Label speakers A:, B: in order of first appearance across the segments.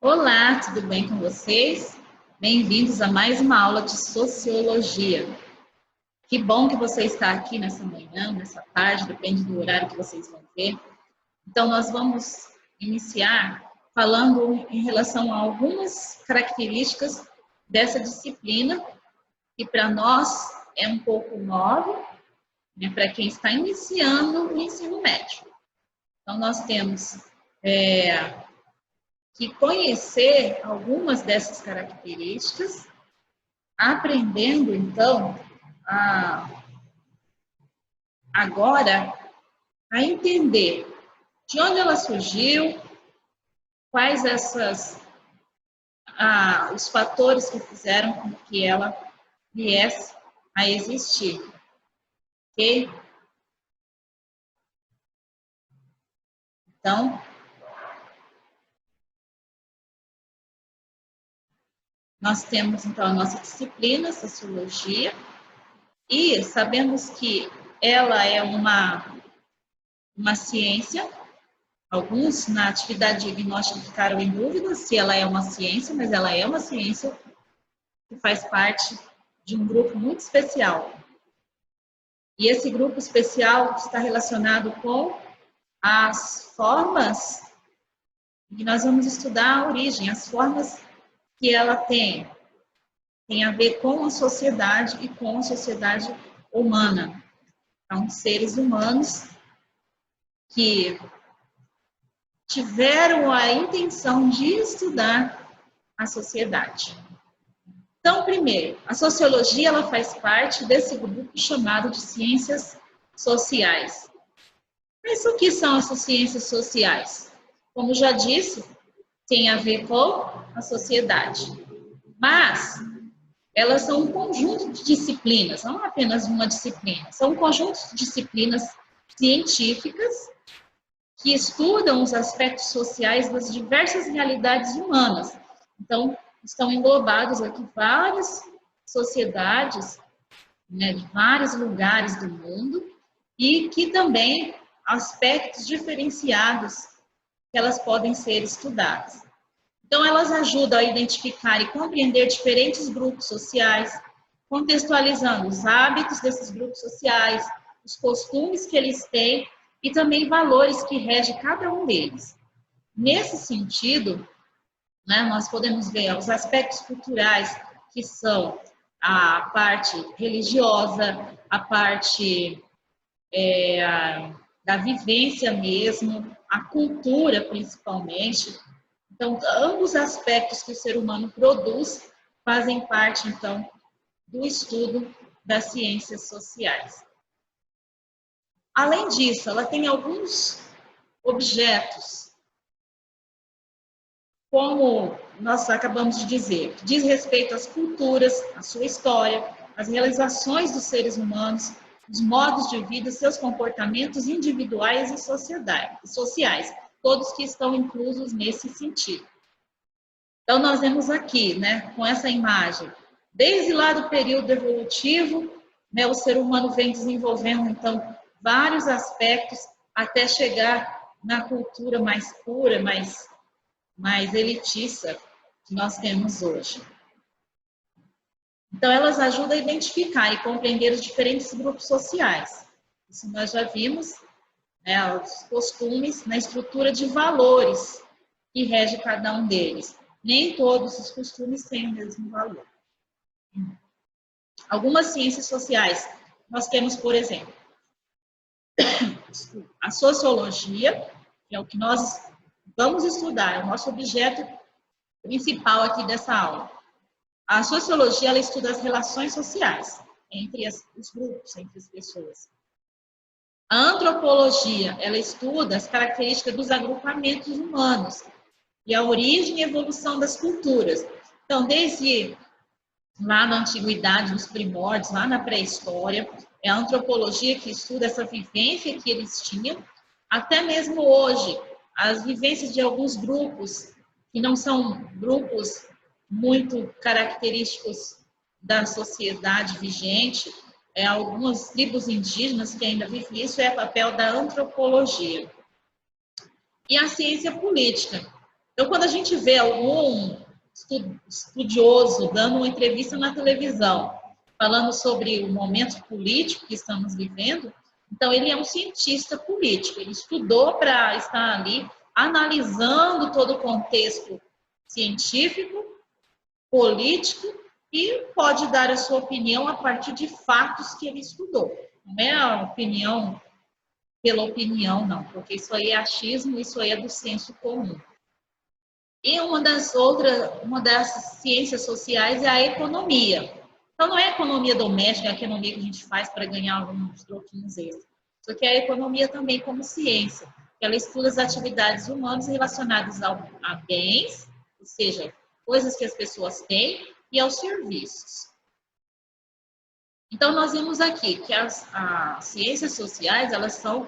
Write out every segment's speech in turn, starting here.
A: Olá, tudo bem com vocês? Bem-vindos a mais uma aula de Sociologia. Que bom que você está aqui nessa manhã, nessa tarde, depende do horário que vocês vão ver. Então, nós vamos iniciar falando em relação a algumas características dessa disciplina, que para nós é um pouco nova, né, para quem está iniciando o ensino médio. Então, nós temos que conhecer algumas dessas características, aprendendo, então, agora a entender de onde ela surgiu, quais os fatores que fizeram com que ela viesse a existir. Ok? Então, nós temos, então, a nossa disciplina, Sociologia, e sabemos que ela é uma ciência. Alguns, na atividade diagnóstica, ficaram em dúvida se ela é uma ciência, mas ela é uma ciência que faz parte de um grupo muito especial. E esse grupo especial está relacionado com as formas, e nós vamos estudar a origem, as formas que ela tem a ver com a sociedade e com a sociedade humana. São seres humanos que tiveram a intenção de estudar a sociedade. Então, primeiro, a sociologia ela faz parte desse grupo chamado de ciências sociais. Mas o que são essas ciências sociais? Como já disse, tem a ver com a sociedade. Mas elas são um conjunto de disciplinas, não apenas uma disciplina, são um conjunto de disciplinas científicas que estudam os aspectos sociais das diversas realidades humanas. Então, estão englobados aqui várias sociedades, né, de vários lugares do mundo, e que também aspectos diferenciados que elas podem ser estudadas. Então, elas ajudam a identificar e compreender diferentes grupos sociais, contextualizando os hábitos desses grupos sociais, os costumes que eles têm e também valores que regem cada um deles. Nesse sentido, né, nós podemos ver os aspectos culturais, que são a parte religiosa, a parte da vivência mesmo, a cultura principalmente. Então, ambos os aspectos que o ser humano produz fazem parte, então, do estudo das ciências sociais. Além disso, ela tem alguns objetos, como nós acabamos de dizer, que diz respeito às culturas, à sua história, às realizações dos seres humanos, os modos de vida, seus comportamentos individuais e sociais, todos que estão inclusos nesse sentido. Então, nós vemos aqui, né, com essa imagem, desde lá do período evolutivo, né, o ser humano vem desenvolvendo, então, vários aspectos até chegar na cultura mais pura, mais elitista que nós temos hoje. Então, elas ajudam a identificar e compreender os diferentes grupos sociais. Isso nós já vimos, né, os costumes na estrutura de valores que rege cada um deles. Nem todos os costumes têm o mesmo valor. Algumas ciências sociais, nós temos, por exemplo, a sociologia, que é o que nós vamos estudar, é o nosso objeto principal aqui dessa aula. A sociologia, ela estuda as relações sociais entre os grupos, entre as pessoas. A antropologia, ela estuda as características dos agrupamentos humanos e a origem e evolução das culturas. Então, desde lá na antiguidade, nos primórdios, lá na pré-história, é a antropologia que estuda essa vivência que eles tinham, até mesmo hoje, as vivências de alguns grupos, que não são grupos muito característicos da sociedade vigente, algumas tribos indígenas que ainda vivem isso, é papel da antropologia. E a ciência política, Então, quando a gente vê algum estudioso dando uma entrevista na televisão, falando sobre o momento político que estamos vivendo, então ele é um cientista político, ele estudou para estar ali analisando todo o contexto científico, político, e pode dar a sua opinião a partir de fatos que ele estudou. Não é a opinião pela opinião, não, porque isso aí é achismo, isso aí é do senso comum. E uma das ciências sociais é a economia. Então, não é a economia doméstica, é a economia que a gente faz para ganhar alguns troquinhos extras. Só que é a economia também como ciência. Ela estuda as atividades humanas relacionadas a bens, ou seja, coisas que as pessoas têm, e aos serviços. Então, nós vimos aqui que as ciências sociais, elas são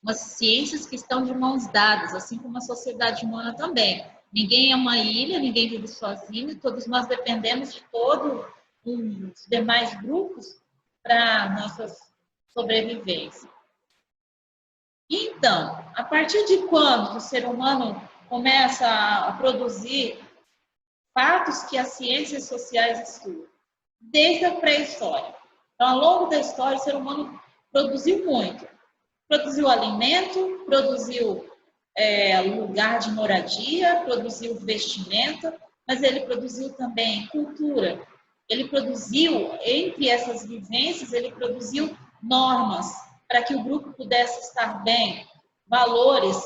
A: umas ciências que estão de mãos dadas, assim como a sociedade humana também. Ninguém é uma ilha, ninguém vive sozinho, todos nós dependemos de todos os demais grupos para a nossa sobrevivência. Então, a partir de quando o ser humano começa a produzir fatos que as ciências sociais estudam? Desde a pré-história. Então, ao longo da história, o ser humano produziu muito. Produziu alimento, produziu lugar de moradia, produziu vestimenta, mas ele produziu também cultura. Ele produziu, entre essas vivências, ele produziu normas para que o grupo pudesse estar bem, valores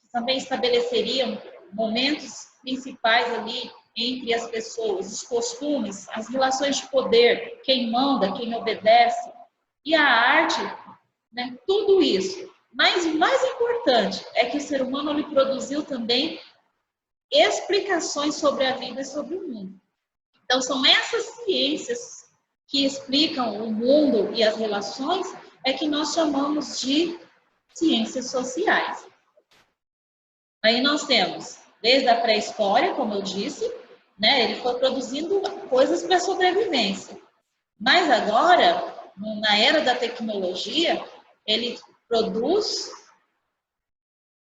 A: que também estabeleceriam momentos principais ali entre as pessoas, os costumes, as relações de poder, quem manda, quem obedece, e a arte, né, tudo isso. Mas o mais importante é que o ser humano ele produziu também explicações sobre a vida e sobre o mundo. Então, são essas ciências que explicam o mundo e as relações é que nós chamamos de ciências sociais. Aí nós temos, desde a pré-história, como eu disse, né, ele foi produzindo coisas para sobrevivência. Mas agora, na era da tecnologia, ele produz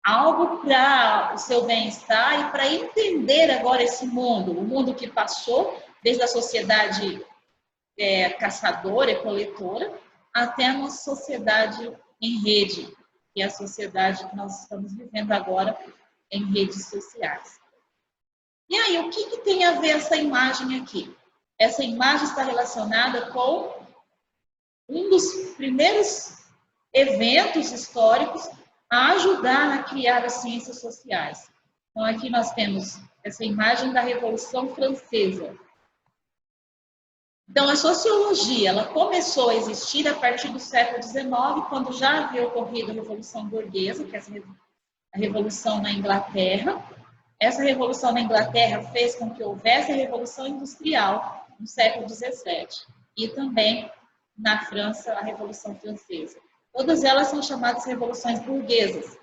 A: algo para o seu bem-estar e para entender agora esse mundo, o mundo que passou desde a sociedade caçadora e coletora até a nossa sociedade em rede, que é a sociedade que nós estamos vivendo agora em redes sociais. E aí, o que tem a ver essa imagem aqui? Essa imagem está relacionada com um dos primeiros eventos históricos a ajudar a criar as ciências sociais. Então, aqui nós temos essa imagem da Revolução Francesa. Então, a sociologia ela começou a existir a partir do século XIX, quando já havia ocorrido a Revolução Burguesa, que é a Revolução na Inglaterra. Essa Revolução na Inglaterra fez com que houvesse a Revolução Industrial no século XVII e também na França, a Revolução Francesa. Todas elas são chamadas revoluções burguesas,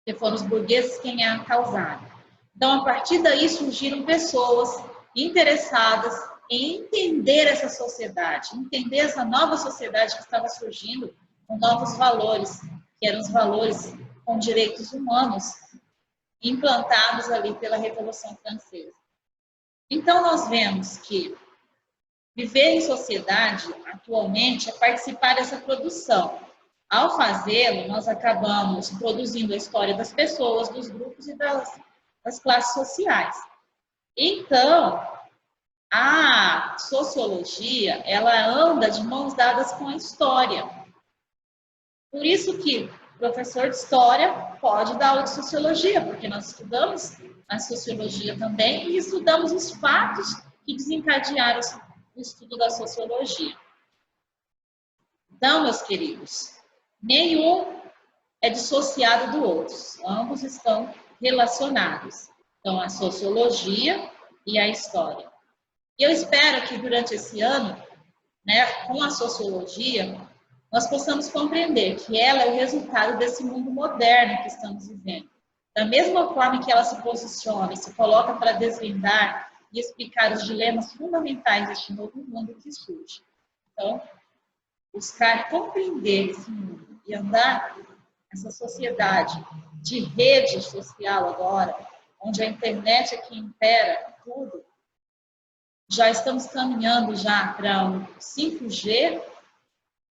A: que foram os burgueses quem a causaram. Então, a partir daí surgiram pessoas interessadas em entender essa sociedade, entender essa nova sociedade que estava surgindo com novos valores, que eram os valores com direitos humanos, implantados ali pela Revolução Francesa. Então, nós vemos que viver em sociedade, atualmente, é participar dessa produção. Ao fazê-lo, nós acabamos produzindo a história das pessoas, dos grupos e das classes sociais. Então, a sociologia, ela anda de mãos dadas com a história. Por isso que o professor de história pode dar aula de sociologia, porque nós estudamos a sociologia também e estudamos os fatos que desencadearam o estudo da sociologia. Então, meus queridos, nenhum é dissociado do outro, ambos estão relacionados. Então, a sociologia e a história. E eu espero que durante esse ano, né, com a sociologia, nós possamos compreender que ela é o resultado desse mundo moderno que estamos vivendo. Da mesma forma que ela se posiciona e se coloca para desvendar e explicar os dilemas fundamentais deste novo mundo que surge. Então, buscar compreender esse mundo e andar nessa sociedade de rede social agora, onde a internet é que impera tudo, já estamos caminhando já para o 5G,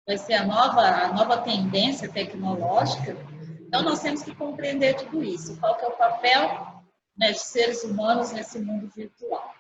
A: vai ser a nova tendência tecnológica. Então, nós temos que compreender tudo isso. Qual que é o papel, né, de seres humanos nesse mundo virtual.